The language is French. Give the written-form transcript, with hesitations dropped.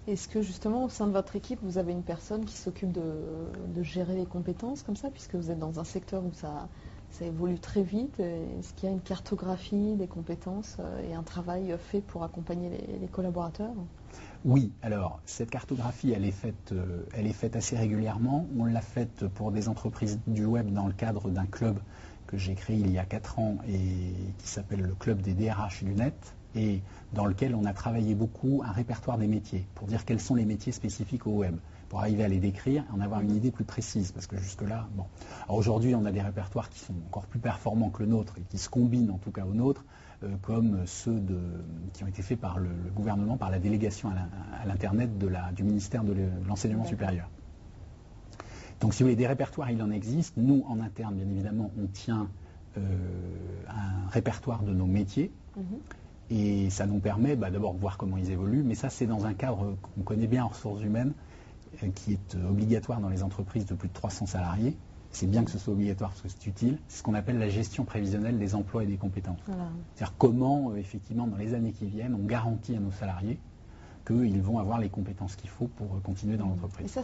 Est-ce que justement au sein de votre équipe, vous avez une personne qui s'occupe de gérer les compétences comme ça, puisque vous êtes dans un secteur où ça évolue très vite? Est-ce qu'il y a une cartographie des compétences et un travail fait pour accompagner les collaborateurs? Oui, alors cette cartographie, elle est faite assez régulièrement. On l'a faite pour des entreprises du web dans le cadre d'un club que j'ai créé il y a 4 ans et qui s'appelle le club des DRH du net, et dans lequel on a travaillé beaucoup un répertoire des métiers, pour dire quels sont les métiers spécifiques au web, pour arriver à les décrire et en avoir une idée plus précise, parce que jusque-là, bon. Alors aujourd'hui, on a des répertoires qui sont encore plus performants que le nôtre et qui se combinent en tout cas au nôtre, comme ceux qui ont été faits par le gouvernement, par la délégation à l'Internet du ministère de l'Enseignement supérieur. Donc si vous voulez, des répertoires, il en existe. Nous, en interne, bien évidemment, on tient un répertoire de nos métiers. Et ça nous permet d'abord de voir comment ils évoluent, mais ça c'est dans un cadre qu'on connaît bien en ressources humaines, qui est obligatoire dans les entreprises de plus de 300 salariés. C'est bien que ce soit obligatoire parce que c'est utile. C'est ce qu'on appelle la gestion prévisionnelle des emplois et des compétences. Voilà. C'est-à-dire comment, effectivement, dans les années qui viennent, on garantit à nos salariés qu'ils vont avoir les compétences qu'il faut pour continuer dans l'entreprise. Et ça,